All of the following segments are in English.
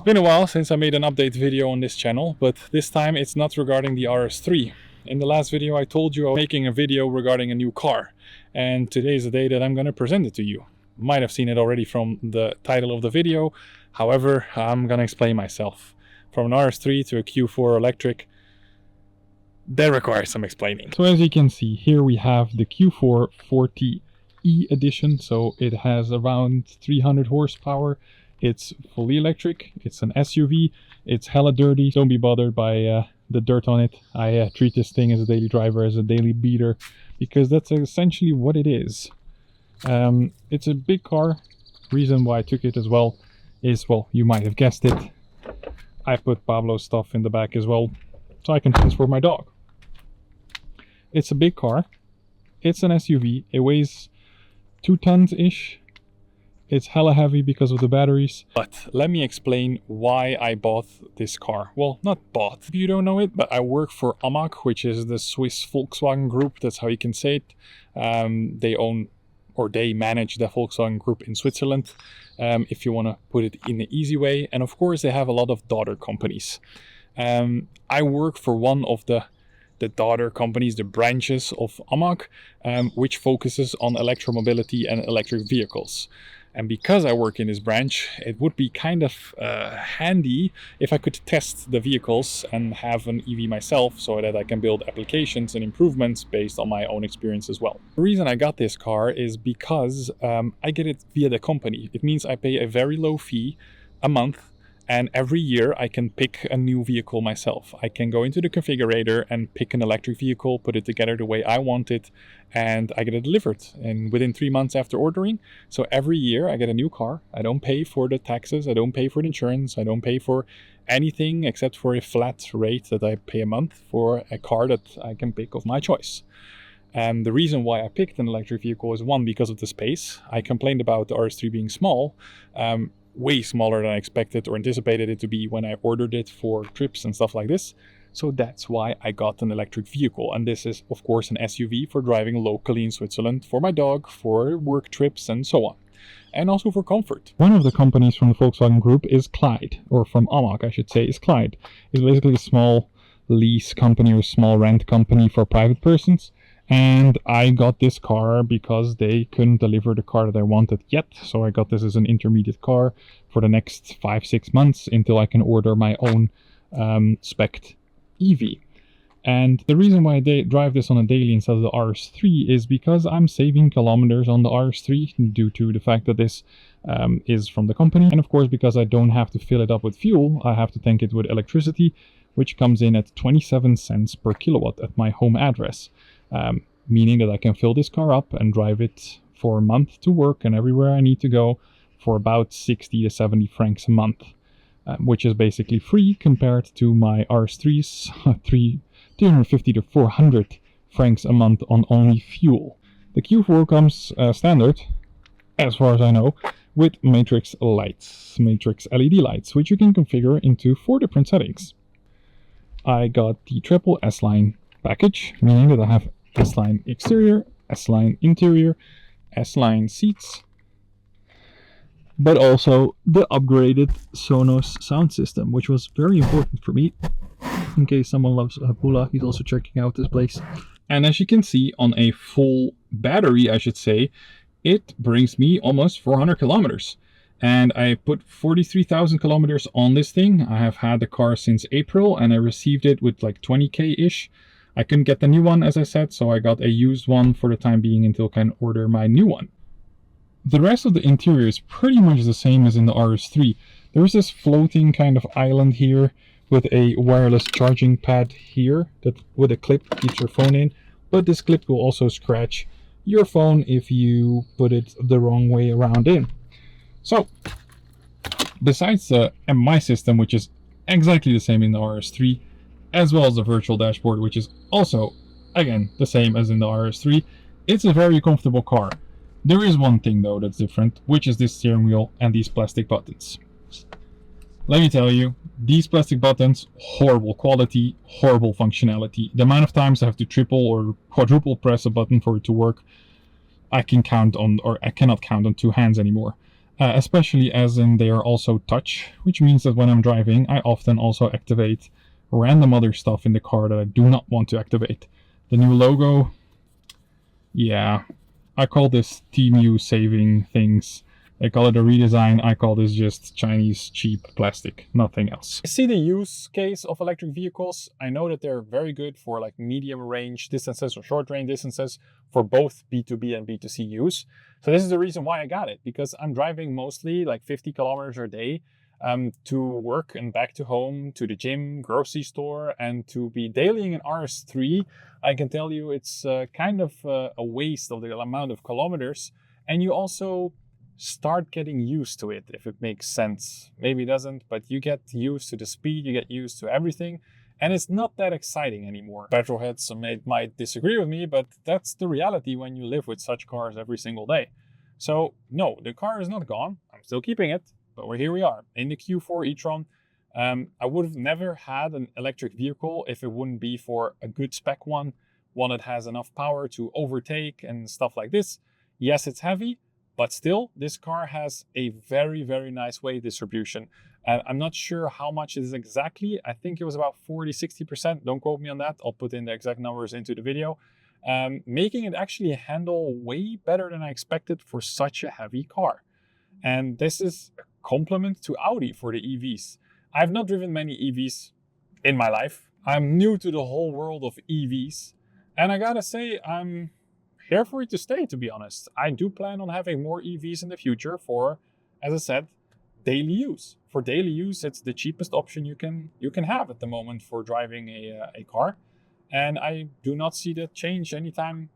been a while since I made an update video on this channel, but this time it's not regarding the RS3. In the last video I told you I was making a video regarding a new car, and today is the day that I'm going to present it to you. Might have seen it already from the title of the video, however I'm going to explain myself. From an RS3 to a Q4 electric, that requires some explaining. So as you can see, here we have the Q4 40E edition, so it has around 300 horsepower. It's fully electric, it's an SUV, it's hella dirty. Don't be bothered by the dirt on it. I treat this thing as a daily driver, as a daily beater, because that's essentially what it is. It's a big car. Reason why I took it as well is, well, you might have guessed it, I put Pablo's stuff in the back as well, so I can transport my dog. It's a big car, it's an SUV, it weighs 2 tons-ish. It's hella heavy because of the batteries. But let me explain why I bought this car. Well, not bought, if you don't know it, but I work for AMAG, which is the Swiss Volkswagen Group, that's how you can say it. They own, or they manage the Volkswagen Group in Switzerland, if you want to put it in the easy way. And of course, they have a lot of daughter companies. I work for one of the daughter companies, the branches of AMAG, which focuses on electromobility and electric vehicles. And because I work in this branch, it would be kind of handy if I could test the vehicles and have an EV myself, so that I can build applications and improvements based on my own experience as well. The reason I got this car is because I get it via the company. It means I pay a very low fee a month, and every year I can pick a new vehicle myself. I can go into the configurator and pick an electric vehicle, put it together the way I want it, and I get it delivered and within 3 months after ordering. So every year I get a new car. I don't pay for the taxes, I don't pay for the insurance, I don't pay for anything except for a flat rate that I pay a month for a car that I can pick of my choice. And the reason why I picked an electric vehicle is, one, because of the space. I complained about the RS3 being small. Way smaller than I expected or anticipated it to be when I ordered it for trips and stuff like this. So that's why I got an electric vehicle. And this is, of course, an SUV for driving locally in Switzerland, for my dog, for work trips, and so on. And also for comfort. One of the companies from the Volkswagen Group is Clyde, or from AMAG, I should say, is Clyde. It's basically a small lease company or small rent company for private persons. And I got this car because they couldn't deliver the car that I wanted yet. So I got this as an intermediate car for the next 5-6 months until I can order my own spec'd EV. And the reason why I drive this on a daily instead of the RS3 is because I'm saving kilometers on the RS3 due to the fact that this is from the company. And of course, because I don't have to fill it up with fuel, I have to tank it with electricity, which comes in at 27 cents per kilowatt at my home address. Meaning that I can fill this car up and drive it for a month to work and everywhere I need to go for about 60 to 70 francs a month, which is basically free compared to my RS3's 350 to 400 francs a month on only fuel. The Q4 comes standard, as far as I know, with matrix lights, matrix LED lights, which you can configure into 4 different settings. I got the triple S-Line package, meaning that I have S-Line exterior, S-Line interior, S-Line seats, but also the upgraded Sonos sound system, which was very important for me. In case someone loves Pula, he's also checking out this place. And as you can see, on a full battery, I should say, it brings me almost 400 kilometers. And I put 43,000 kilometers on this thing. I have had the car since April, and I received it with like 20k-ish. I couldn't get the new one, as I said, so I got a used one for the time being until I can order my new one. The rest of the interior is pretty much the same as in the RS3. There's this floating kind of island here with a wireless charging pad here that with a clip keeps your phone in, but this clip will also scratch your phone if you put it the wrong way around in. So, besides the MI system, which is exactly the same in the RS3, as well as the virtual dashboard, which is also, again, the same as in the RS3, it's a very comfortable car. There is one thing though that's different, which is this steering wheel and these plastic buttons. Let me tell you, these plastic buttons, horrible quality, horrible functionality. The amount of times I have to triple or quadruple press a button for it to work, I cannot count on 2 hands anymore. especially as in they are also touch, which means that when I'm driving, I often also activate random other stuff in the car that I do not want to activate. The new logo, yeah, I call this TMU saving things. They call it a redesign. I call this just Chinese cheap plastic, nothing else. I see the use case of electric vehicles. I know that they're very good for like medium range distances or short range distances for both B2B and B2C use. So this is the reason why I got it, because I'm driving mostly like 50 kilometers a day to work and back to home, to the gym, grocery store, and to be dailying an RS3. I can tell you it's kind of a waste of the amount of kilometers, and you also start getting used to it, if it makes sense. Maybe it doesn't, but you get used to the speed, you get used to everything, and it's not that exciting anymore. Petrol heads might disagree with me, but that's the reality when you live with such cars every single day. So no, the car is not gone. I'm still keeping it, but here we are in the Q4 e-tron. I would have never had an electric vehicle if it wouldn't be for a good spec one that has enough power to overtake and stuff like this. Yes, it's heavy, but still, this car has a very, very nice weight distribution. I'm not sure how much it is exactly. I think it was about 40-60%. Don't quote me on that. I'll put in the exact numbers into the video. Making it actually handle way better than I expected for such a heavy car. And this is a compliment to Audi for the EVs. I've not driven many EVs in my life. I'm new to the whole world of EVs. And I gotta say, I'm here for it to stay, to be honest. I do plan on having more EVs in the future for, as I said, daily use. For daily use, it's the cheapest option you can have at the moment for driving a car. And I do not see that change anytime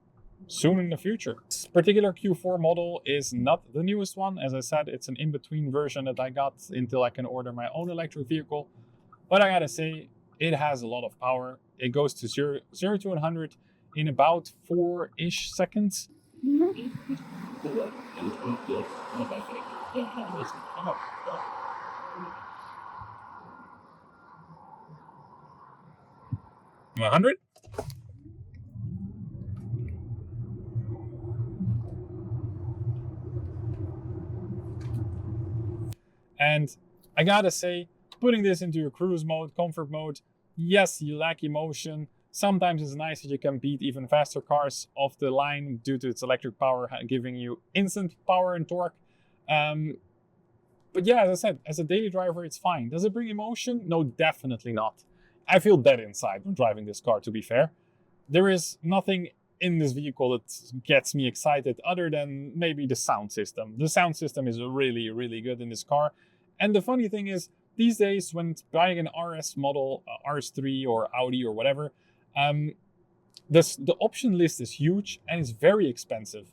soon in the future. This particular Q4 model is not the newest one. As I said, it's an in-between version that I got until I can order my own electric vehicle. But I gotta say, it has a lot of power. It goes to 0 to 100 in about 4-ish seconds. 100. And I gotta say, putting this into your cruise mode, comfort mode, yes, you lack emotion. Sometimes it's nice that you can beat even faster cars off the line due to its electric power giving you instant power and torque. But yeah, as I said, as a daily driver, it's fine. Does it bring emotion? No, definitely not. I feel dead inside when driving this car, to be fair. There is nothing in this vehicle that gets me excited other than maybe the sound system. The sound system is really, really good in this car. And the funny thing is, these days when buying an RS model, RS3 or Audi or whatever, the option list is huge and it's very expensive.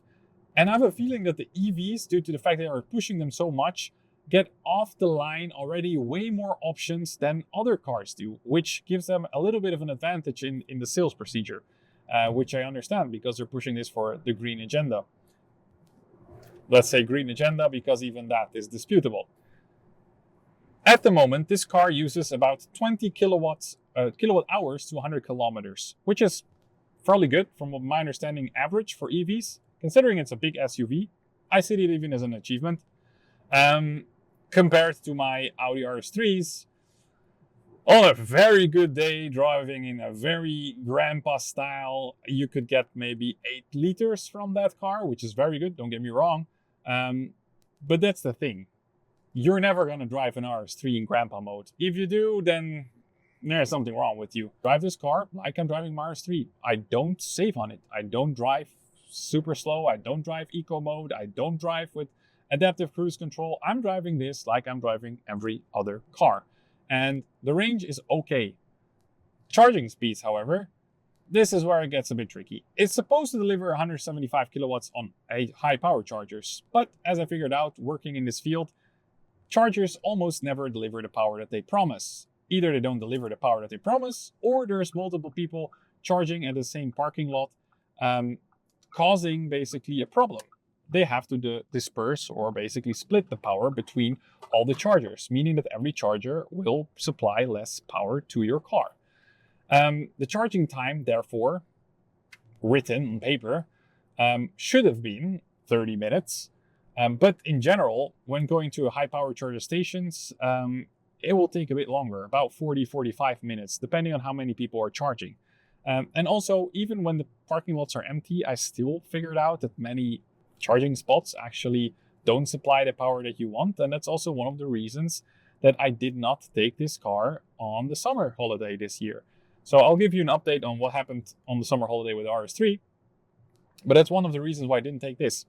And I have a feeling that the EVs, due to the fact they are pushing them so much, get off the line already way more options than other cars do, which gives them a little bit of an advantage in the sales procedure, which I understand because they're pushing this for the green agenda. Let's say green agenda because even that is disputable. At the moment, this car uses about 20 kilowatt hours to 100 kilometers, which is fairly good from my understanding average for EVs. Considering it's a big SUV, I see it even as an achievement. Compared to my Audi RS3s, on a very good day, driving in a very grandpa style, you could get maybe 8 liters from that car, which is very good, don't get me wrong. But that's the thing. You're never going to drive an RS3 in grandpa mode. If you do, then there's something wrong with you. Drive this car like I'm driving my RS3. I don't save on it. I don't drive super slow. I don't drive eco mode. I don't drive with adaptive cruise control. I'm driving this like I'm driving every other car. And the range is okay. Charging speeds, however, this is where it gets a bit tricky. It's supposed to deliver 175 kilowatts on a high power chargers. But as I figured out working in this field, chargers almost never deliver the power that they promise. Either they don't deliver the power that they promise, or there's multiple people charging at the same parking lot, causing basically a problem. They have to disperse or basically split the power between all the chargers, meaning that every charger will supply less power to your car. The charging time, therefore, written on paper, should have been 30 minutes. But in general, when going to high power charger stations, it will take a bit longer, about 40-45 minutes, depending on how many people are charging. And also, even when the parking lots are empty, I still figured out that many charging spots actually don't supply the power that you want. And that's also one of the reasons that I did not take this car on the summer holiday this year. So I'll give you an update on what happened on the summer holiday with the RS3. But that's one of the reasons why I didn't take this.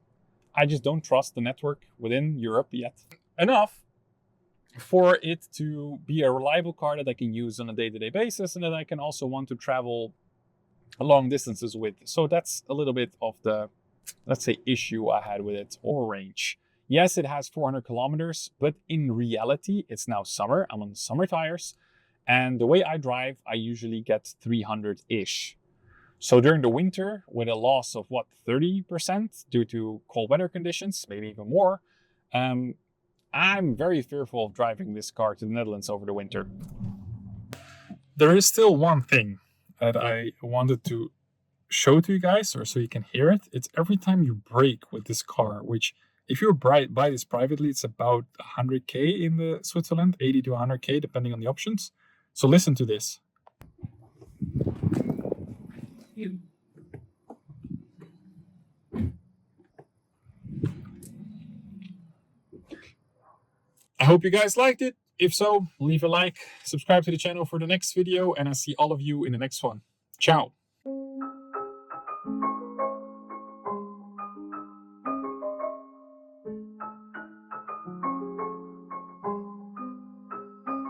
I just don't trust the network within Europe yet enough for it to be a reliable car that I can use on a day-to-day basis and that I can also want to travel long distances with. So that's a little bit of the, let's say, issue I had with it, or range. Yes, it has 400 kilometers, but in reality, it's now summer. I'm on summer tires. And the way I drive, I usually get 300-ish. So during the winter, with a loss of 30% due to cold weather conditions, maybe even more, I'm very fearful of driving this car to the Netherlands over the winter. There is still one thing that I wanted to show to you guys, or so you can hear it. It's every time you brake with this car, which if you buy this privately, it's about 100k in the Switzerland, 80 to 100k, depending on the options. So listen to this. I hope you guys liked it. If so, leave a like, subscribe to the channel for the next video, and I'll see all of you in the next one. Ciao.